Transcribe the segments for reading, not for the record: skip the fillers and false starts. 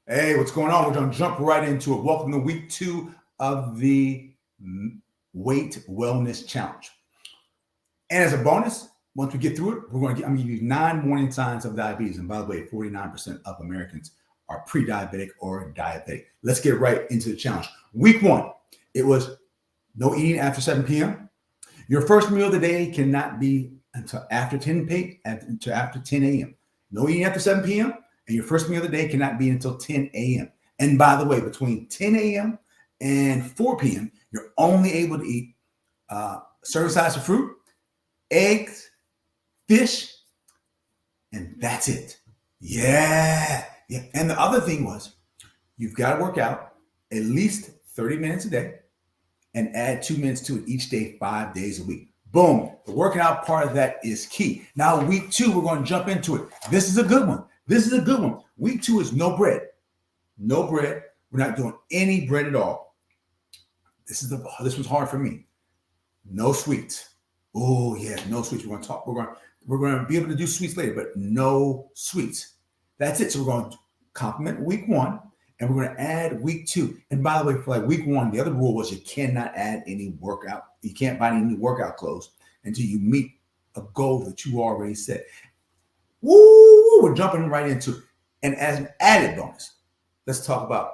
Hey, what's going on? We're going to jump right into it. Welcome to week 2 of the Weight Wellness Challenge. And as a bonus, once we get through it, I'm going to give you 9 warning signs of diabetes. And by the way, 49% of Americans are pre-diabetic or diabetic. Let's get right into the challenge. Week 1, it was no eating after 7 p.m. Your first meal of the day cannot be until after 10 a.m. No eating after 7 p.m. And your first meal of the day cannot be until 10 a.m. And by the way, between 10 a.m. and 4 p.m., you're only able to eat serving size of fruit, eggs, fish, and that's it. Yeah. And the other thing was, you've got to work out at least 30 minutes a day and add 2 minutes to it each day, 5 days a week. Boom. The working out part of that is key. Now, week 2, we're going to jump into it. This is a good one. Week 2 is no bread. No bread. We're not doing any bread at all. This was hard for me. No sweets. Oh yeah, no sweets. We're going to be able to do sweets later, but no sweets. That's it. So we're going to complement week 1, and we're going to add week 2. And by the way, for like week 1, the other rule was you cannot add any workout. You can't buy any new workout clothes until you meet a goal that you already set. Woo! We're jumping right into it. And as an added bonus, let's talk about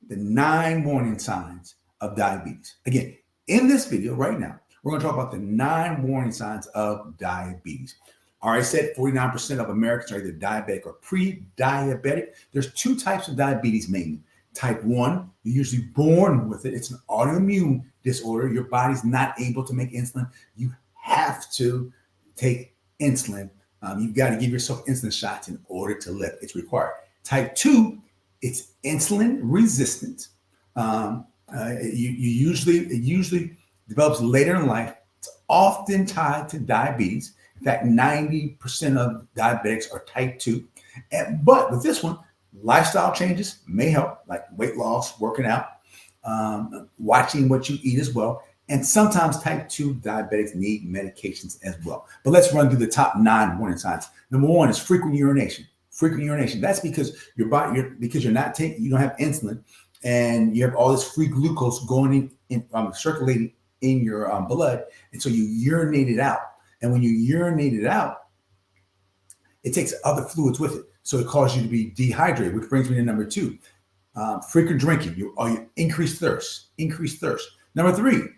the 9 warning signs of diabetes. Again, in this video right now, we're going to talk about the 9 warning signs of diabetes. All right, I said 49% of Americans are either diabetic or pre-diabetic. There's 2 types of diabetes mainly. Type 1, you're usually born with it. It's an autoimmune disorder. Your body's not able to make insulin. You have to take insulin. You've got to give yourself insulin shots in order to live. It's required. Type 2, it's insulin resistant. It usually develops later in life. It's often tied to diabetes. In fact, 90% of diabetics are type 2. But with this one, lifestyle changes may help, like weight loss, working out, watching what you eat as well. And sometimes type 2 diabetics need medications as well. But let's run through the top 9 warning signs. Number 1 is frequent urination. Frequent urination. That's because you don't have insulin, and you have all this free glucose going in circulating in your blood, and so you urinate it out. And when you urinate it out, it takes other fluids with it, so it causes you to be dehydrated. Which brings me to number 2, frequent drinking. You increased thirst. Number 3,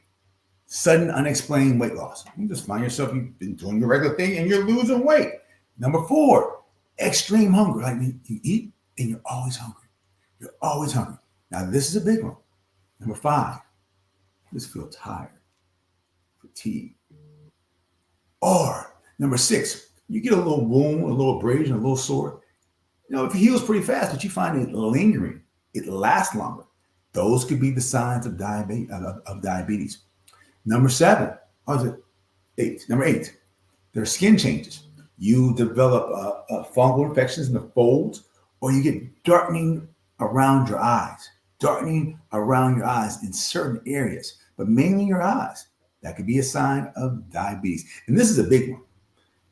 sudden unexplained weight loss. You just find yourself, you've been doing your regular thing and you're losing weight. Number 4, extreme hunger. Like you eat and you're always hungry. Now this is a big one. Number 5, just feel tired, fatigue. Or number 6, you get a little wound, a little abrasion, a little sore. If it heals pretty fast, but you find it lingering, it lasts longer. Those could be the signs of diabetes. Number 7, Number 8, there are skin changes. You develop fungal infections in the folds, or you get darkening around your eyes in certain areas, but mainly your eyes. That could be a sign of diabetes. And this is a big one.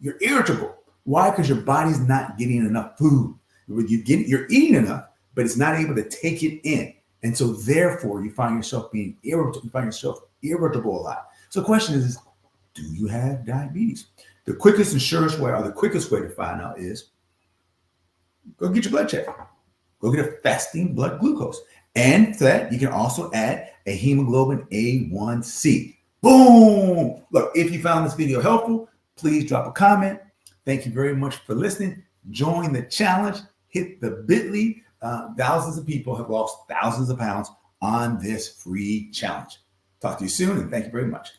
You're irritable. Why? Because your body's not getting enough food. You're eating enough, but it's not able to take it in. And so therefore, you find yourself being irritable. You find yourself irritable a lot. So the question is, do you have diabetes? The quickest and surest way, or the quickest way to find out, is go get your blood checked. Go get a fasting blood glucose. And to that, you can also add a hemoglobin A1C. Boom! Look, if you found this video helpful, please drop a comment. Thank you very much for listening. Join the challenge. Hit the bit.ly. Thousands of people have lost thousands of pounds on this free challenge. Talk to you soon, and thank you very much.